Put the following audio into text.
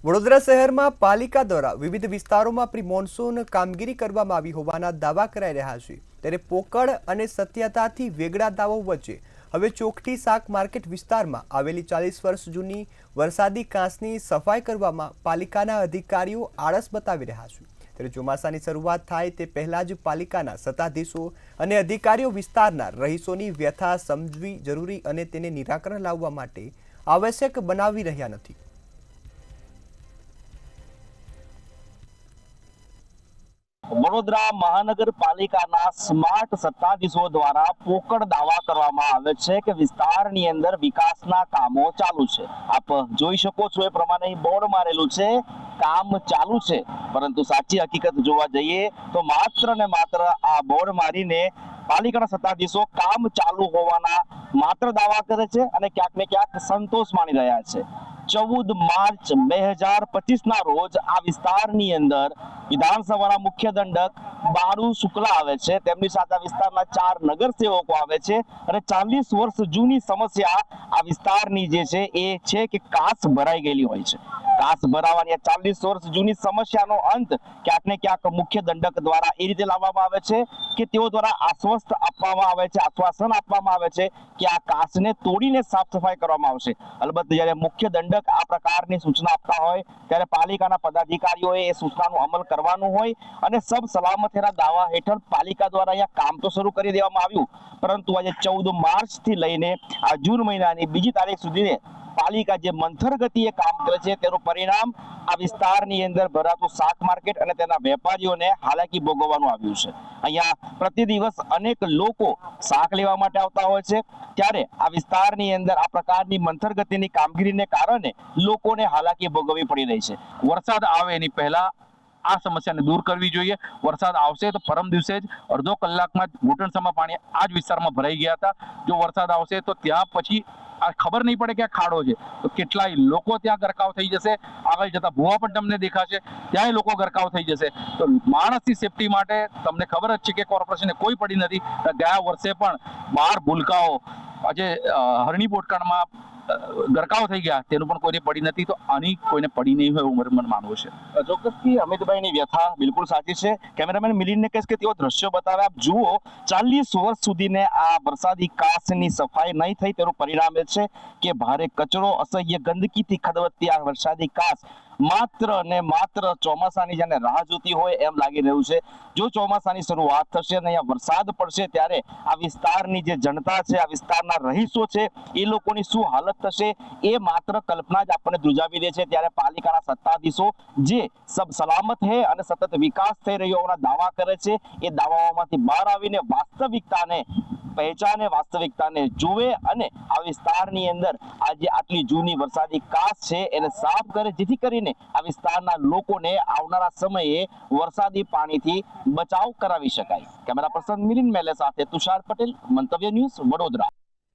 વડોદરા શહેરમાં પાલિકા દ્વારા વિવિધ વિસ્તારોમાં પ્રી મોન્સૂન કામગીરી કરવામાં આવી હોવાના દાવા કરાઈ રહ્યા છે। ત્યારે પોકળ અને સત્યતાથી વેગળા દાવો વચ્ચે હવે ચોકઠી શાક માર્કેટ વિસ્તારમાં આવેલી 40 વર્ષ જૂની વરસાદી કાંસની સફાઈ કરવામાં પાલિકાના અધિકારીઓ આળસ બતાવી રહ્યા છે। ત્યારે ચોમાસાની શરૂઆત થાય તે પહેલા જ પાલિકાના સત્તાધીશો અને અધિકારીઓ વિસ્તારના રહીશોની વ્યથા સમજવી જરૂરી અને તેને નિરાકરણ લાવવા માટે આવશ્યક બનાવી રહ્યા નથી। વડોદરા મહાનગરપાલિકાના સ્માર્ટ સત્તાધીશો દ્વારા પોકળ દાવા કરવામાં આવે છે કે વિસ્તારની અંદર વિકાસના કામો ચાલુ છે। આપ જોઈ શકો છો એ પ્રમાણે બોર્ડ મારેલું છે, કામ ચાલુ છે, પરંતુ સાચી હકીકત જોવા જઈએ તો માત્ર ને માત્ર આ બોર્ડ મારીને પાલિકાના સત્તાધીશો કામ ચાલુ હોવાના માત્ર દાવા કરે છે અને ક્યાંક ને ક્યાંક સંતોષ માની રહ્યા છે। 14 માર્ચ 2025 ના રોજ આ વિસ્તારની અંદર વિધાનસભાના મુખ્ય દંડક બાળુ શુક્લા આવે છે, તેમની સાથે આ વિસ્તારના 4 નગરસેવકો આવે છે અને 40 વર્ષ જૂની સમસ્યા આ વિસ્તારની જે છે એ છે કે કાસ ભરાઈ ગયેલી હોય છે। કાસ ભરાવાની 40 વર્ષ જૂની સમસ્યાનો અંત ક્યાંક ને ક્યાંક મુખ્ય દંડક દ્વારા એ રીતે લાવવામાં આવે છે કે તેઓ દ્વારા આશ્વસ્ત આપવામાં આવે છે, આશ્વાસન આપવામાં આવે છે કે આ કાસને તોડીને સાફ સફાઈ કરવામાં આવશે। અલબત્ત જ્યારે મુખ્ય દંડક આ પ્રકારની સૂચના આપતા હોય ત્યારે પાલિકાના પદાધિકારીઓએ એ સૂચનાનો અમલ કરવાનું હોય અને સબ સલામતીના દાવા હેઠળ પાલિકા દ્વારા અહીંયા કામ તો શરૂ કરી દેવામાં આવ્યું, પરંતુ આજે 14 માર્ચ થી લઈને આ જૂન મહિનાની 2 તારીખ સુધી પાલિકા જે મંથર ગતિએ કામ કરે છે તેનું પરિણામ આ વિસ્તારની અંદર ભરાતું શાક માર્કેટ અને તેના વેપારીઓને હાલાકી ભોગવવાનું આવ્યું છે। અહીંયા પ્રતિ દિવસ અનેક લોકો શાક લેવા માટે આવતા હોય છે, ત્યારે આ વિસ્તારની અંદર આ પ્રકારની મંથર ગતિની કામગીરીને કારણે લોકોને હાલાકી ભોગવવી પડી રહી છે। વરસાદ આવે એની પહેલા આ સમસ્યાને દૂર કરવી જોઈએ। વરસાદ આવશે તો પરમ દિવસે જ અડધો કલાકમાં જ ઘૂંટણસમાં પાણી આ જ વિસ્તારમાં ભરાઈ ગયા હતા। જો વરસાદ આવશે તો ત્યાં પછી આ ખબર નહીં પડે કે આ ખાડો છે તો કેટલાય લોકો ત્યાં ગરકાવ થઈ જશે, આગળ જતા ભૂવા પણ તમને દેખાશે, ત્યાંય લોકો ગરકાવ થઈ જશે। તો માણસની સેફટી માટે તમને ખબર જ છે કે કોર્પોરેશને કોઈ પડી નથી। ગયા વર્ષે પણ 12 ભૂલકાઓ આજે હરણી બોટકાણમાં ગરકાવ થઈ ગયા, તેનું પણ કોઈને પડી નથી, તો આની કોઈને પડી નહીં હોય એવું મને માનવું છે। ચોક્કસથી અમિતભાઈની વ્યથા બિલકુલ સાચી છે। કેમેરામેન મિલિંદને કહીશ કે તેઓ દ્રશ્યો બતાવે। આપ જુઓ, 40 વર્ષ સુધીને આ વરસાદી કાસની સફાઈ નહીં થઈ તેનું પરિણામ એ છે કે ભારે કચરો, અસહ્ય ગંદકીથી ખદવતી આ વરસાદી કાસ માત્ર ને માત્ર ચોમાસાની જાણે રાહ જોતી હોય એમ લાગી રહ્યું છે। જો ચોમાસાની શરૂઆત થશે અને અહીંયા વરસાદ પડશે ત્યારે આ વિસ્તારની જે જનતા છે, આ વિસ્તારના રહીશો છે, એ લોકોની શું હાલત થશે એ માત્ર કલ્પના જ આપણને ધ્રુજાવી દે છે। ત્યારે પાલિકાના સત્તાધીશો જે સબ સલામત હે અને સતત વિકાસ થઈ રહ્યો હોવાના દાવા કરે છે, એ દાવાઓમાંથી બહાર આવીને વાસ્તવિકતાને પહેચાને, વાસ્તવિકતાને જુએ અને આ વિસ્તારની અંદર આજે આટલી જૂની વરસાદી કાસ છે એને સાફ કરે, જેથી કરીને આ વિસ્તારના લોકોને આવનારા સમયે વરસાદી પાણીથી બચાવ કરાવી શકાય। કેમેરા પર્સન મિલિંદ મેલે સાથે તુષાર પટેલ, મંતવ્ય ન્યૂઝ, વડોદરા।